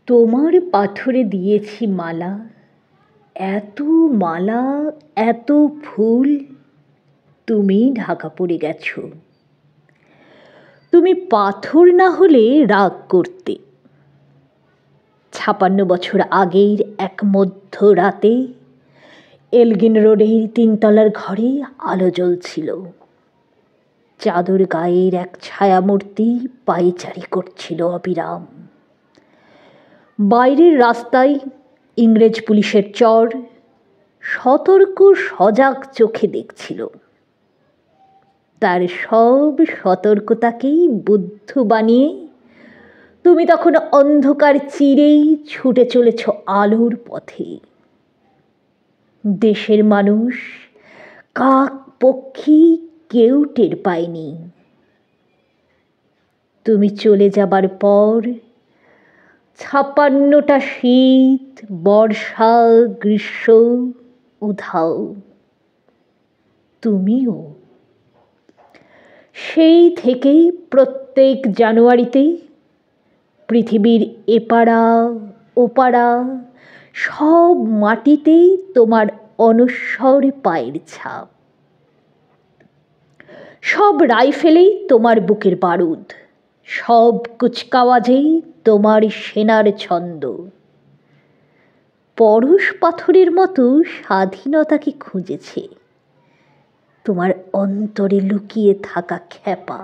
তোমার পাথরে দিয়েছি মালা, এত মালা, এত ফুল, তুমি ঢাকা পড়ে গেছো। তুমি পাথর না হলে রাগ করতে। ৫৬ বছর আগের এক মধ্যরাতে এলগিন রোডের ৩ তলার ঘরে আলো জ্বলছিল। চাদর গায়ের এক ছায়ামূর্তি পায়চারি করছিল অবিরাম। বাইরের রাস্তায় ইংরেজ পুলিশের চর সতর্ক সজাগ চোখে দেখছিল। তার সব সতর্কতাকেই বুদ্ধ বানিয়ে তুমি তখন অন্ধকার চিরেই ছুটে চলেছ আলোর পথে। দেশের মানুষ, কাক পক্ষী কেউ টের পায়নি। তুমি চলে যাবার পর ৫৬টা শীত, বর্ষা, গ্রীষ্ম উধাও। তুমিও। সেই থেকেই প্রত্যেক জানুয়ারিতে পৃথিবীর এপাড়া ওপাড়া সব মাটিতেই তোমার অনশ্বর পায়ের ছাপ। সব রাইফেলেই তোমার বুকের বারুদ, সব কুচকাওয়াজেই তোমার সেনার ছন্দ। পরশ পাথরের মতো স্বাধীনতাকে খুঁজেছে তোমার অন্তরে লুকিয়ে থাকা খ্যাপা।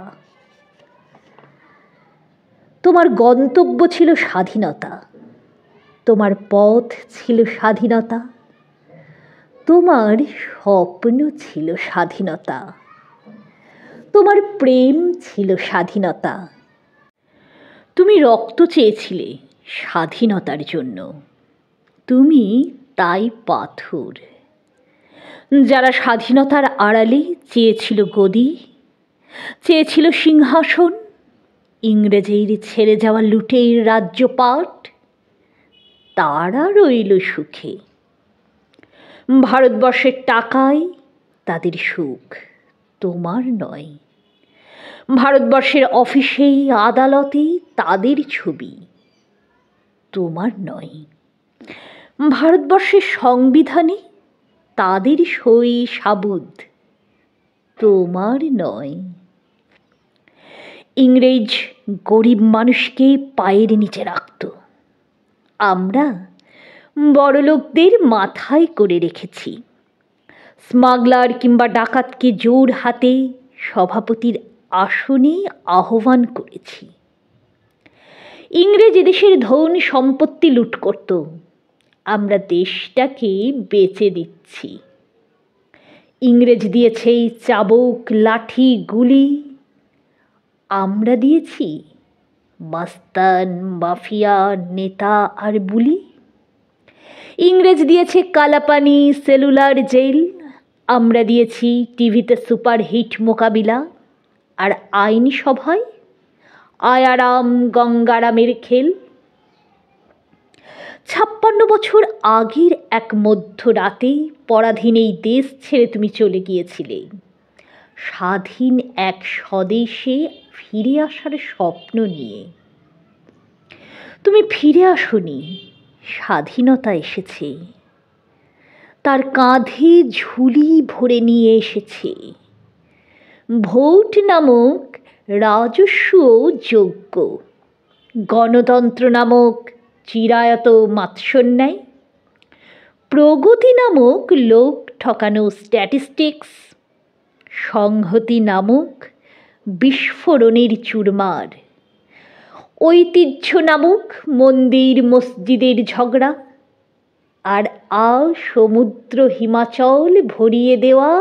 তোমার গন্তব্য ছিল স্বাধীনতা, তোমার পথ ছিল স্বাধীনতা, তোমার স্বপ্ন ছিল স্বাধীনতা, তোমার প্রেম ছিল স্বাধীনতা। তুমি রক্ত চেয়েছিলে স্বাধীনতার জন্য, তুমি তাই পাথর। যারা স্বাধীনতার আড়ালে চেয়েছিল গদি, চেয়েছিল সিংহাসন, ইংরেজের ছেড়ে যাওয়া লুটের রাজ্যপাট, তারা রইল সুখে। ভারতবর্ষের টাকায় তাদের সুখ, তোমার নয়। ভারতবর্ষের অফিসেই আদালতে তাদের ছবি, তোমার নয়। ভারতবর্ষের সংবিধানে তাদের সই সাবুদ, তোমার নয়। ইংরেজ গরিব মানুষকে পায়ের নিচে রাখত, আমরা বড়লোকদের মাথায় করে রেখেছি। স্মাগলার কিংবা ডাকাতকে জোর হাতে সভাপতির আসনে আহ্বান করেছি। ইংরেজ এদেশের ধন সম্পত্তি লুট করত, আমরা দেশটাকে বেচে দিচ্ছি। ইংরেজ দিয়েছে চাবুক, লাঠি, গুলি, আমরা দিয়েছি মাস্তান, মাফিয়া, নেতা আর বুলি। ইংরেজ দিয়েছে কালাপানি, সেলুলার জেল, আমরা দিয়েছি টিভিতে সুপারহিট মোকাবিলা আর আইনসভায় আয়ারাম গঙ্গারামের খেল। ৫৬ বছর আগের এক মধ্যরাতে পরাধীন এই দেশ ছেড়ে তুমি চলে গিয়েছিলে স্বাধীন এক স্বদেশে ফিরে আসার স্বপ্ন নিয়ে। তুমি ফিরে আসোনি, স্বাধীনতা এসেছে, তার কাঁধে ঝুলি ভরে নিয়ে এসেছে ভোট নামক রাজস্ব যোগ্য, গণতন্ত্র নামক চিরায়ত মাৎসন্যায়, প্রগতি নামক লোক ঠকানো স্ট্যাটিস্টিক্স, সংহতি নামক বিস্ফোরণের চুরমার, ঐতিহ্য নামক মন্দির মসজিদের ঝগড়া, আর সমুদ্র হিমাচল ভরিয়ে দেওয়া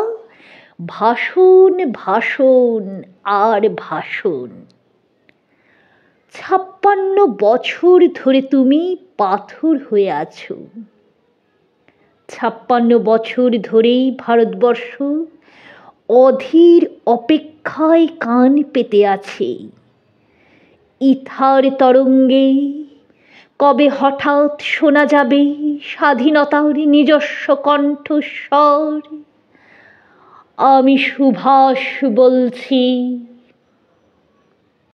ভাষণ, ভাষণ আর ভাষণ। ৫৬ বছর ধরে তুমি পাথর হয়ে আছো। ৫৬ বছর ধরেই ভারতবর্ষ অধীর অপেক্ষায় কান পেতে আছে। ইথার তরঙ্গে কবে হঠাৎ শোনা যাবে স্বাধীনতার নিজস্ব কণ্ঠস্বর। আমি সুভাষ বলছি,